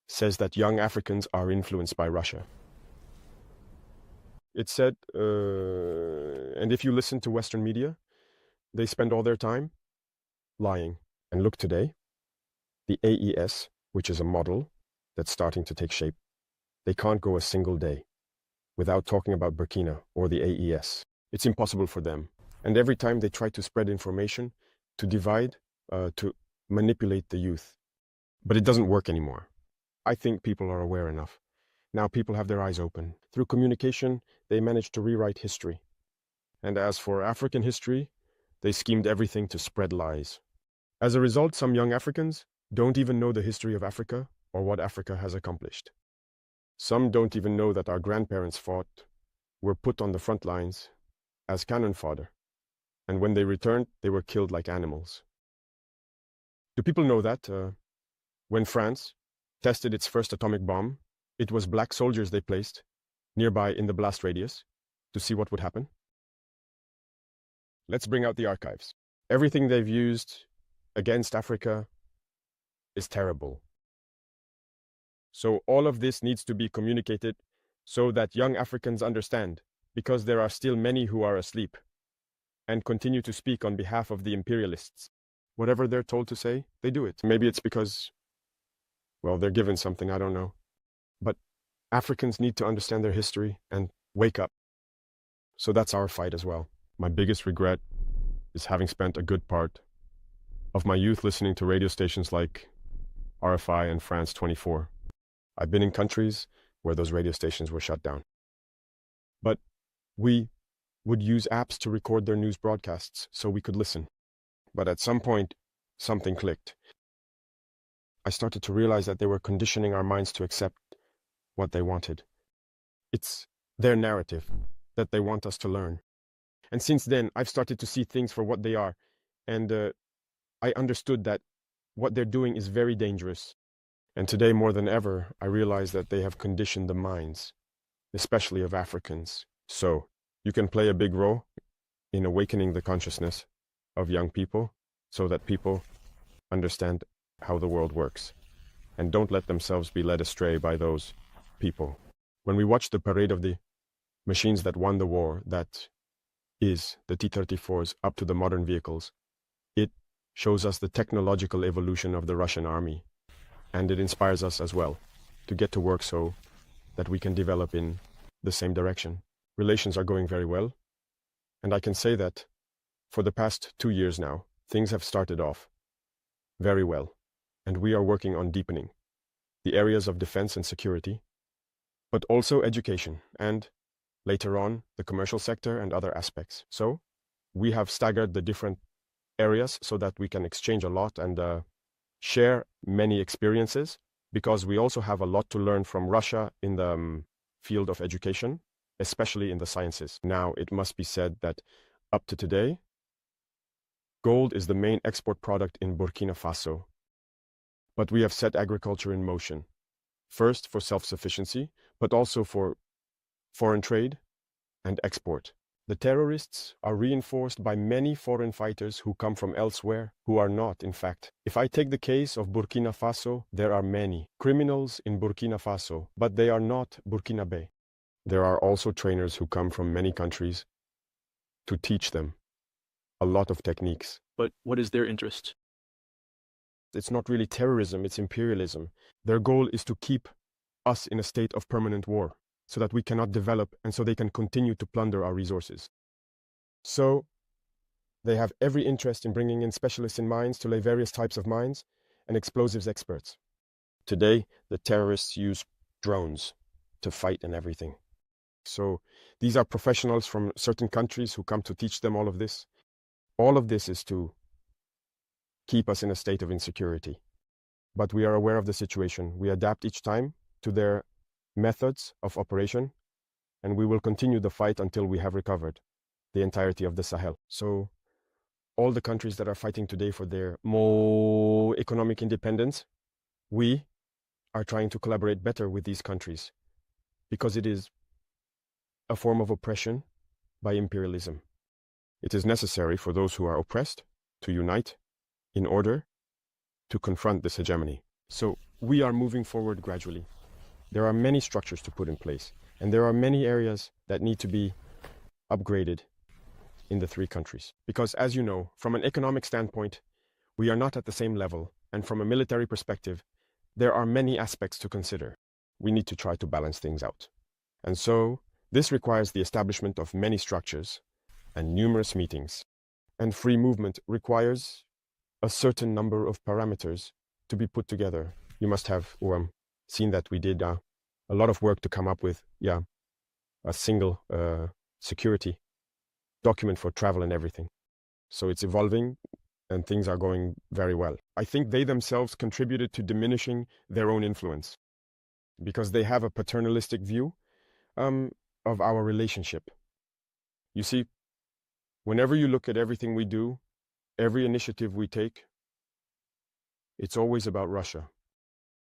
says that young Africans are influenced by Russia. It said, and if you listen to Western media, they spend all their time lying. And look today, the AES, which is a model that's starting to take shape, they can't go a single day without talking about Burkina or the AES. It's impossible for them. And every time they try to spread information, to divide, to manipulate the youth. But it doesn't work anymore. I think people are aware enough. Now people have their eyes open. Through communication, they managed to rewrite history. And as for African history, they schemed everything to spread lies. As a result, some young Africans don't even know the history of Africa or what Africa has accomplished. Some don't even know that our grandparents fought, were put on the front lines as cannon fodder. And when they returned, they were killed like animals. Do people know that when France tested its first atomic bomb, it was black soldiers they placed nearby in the blast radius to see what would happen? Let's bring out the archives. Everything they've used against Africa is terrible. So all of this needs to be communicated so that young Africans understand, because there are still many who are asleep and continue to speak on behalf of the imperialists. Whatever they're told to say, they do it. Maybe it's because, well, they're given something, I don't know. But Africans need to understand their history and wake up. So that's our fight as well. My biggest regret is having spent a good part of my youth listening to radio stations like RFI and France 24. I've been in countries where those radio stations were shut down. But we would use apps to record their news broadcasts so we could listen. But at some point, something clicked. I started to realize that they were conditioning our minds to accept what they wanted. It's their narrative that they want us to learn. And since then, I've started to see things for what they are. And I understood that what they're doing is very dangerous. And today, more than ever, I realize that they have conditioned the minds, especially of Africans. So, you can play a big role in awakening the consciousness of young people so that people understand how the world works and don't let themselves be led astray by those people. When we watch the parade of the machines that won the war, that is the T-34s up to the modern vehicles, it shows us the technological evolution of the Russian army, and it inspires us as well to get to work so that we can develop in the same direction. Relations are going very well, and I can say that for the past 2 years now, things have started off very well, and we are working on deepening the areas of defense and security, but also education, and later on, the commercial sector and other aspects. So, we have staggered the different areas so that we can exchange a lot and share many experiences, because we also have a lot to learn from Russia in the field of education, especially in the sciences. Now, it must be said that up to today, gold is the main export product in Burkina Faso. But we have set agriculture in motion, first for self-sufficiency, but also for foreign trade and export. The terrorists are reinforced by many foreign fighters who come from elsewhere, who are not, in fact. If I take the case of Burkina Faso, there are many criminals in Burkina Faso, but they are not Burkinabe. There are also trainers who come from many countries to teach them a lot of techniques. But what is their interest? It's not really terrorism, it's imperialism. Their goal is to keep us in a state of permanent war, so that we cannot develop and so they can continue to plunder our resources. So, they have every interest in bringing in specialists in mines to lay various types of mines and explosives experts. Today, the terrorists use drones to fight and everything. So, these are professionals from certain countries who come to teach them all of this. All of this is to keep us in a state of insecurity. But we are aware of the situation. We adapt each time to their methods of operation, and we will continue the fight until we have recovered the entirety of the Sahel. So, all the countries that are fighting today for their more economic independence, we are trying to collaborate better with these countries, because it is a form of oppression by imperialism. It is necessary for those who are oppressed to unite in order to confront this hegemony. So, we are moving forward gradually. There are many structures to put in place, and there are many areas that need to be upgraded in the three countries. Because as you know, from an economic standpoint, we are not at the same level, and from a military perspective, there are many aspects to consider. We need to try to balance things out. And so, this requires the establishment of many structures and numerous meetings. And free movement requires a certain number of parameters to be put together. You must have seen that we did a lot of work to come up with, a single security document for travel and everything. So it's evolving and things are going very well. I think they themselves contributed to diminishing their own influence because they have a paternalistic view of our relationship. You see, whenever you look at everything we do, every initiative we take, it's always about Russia.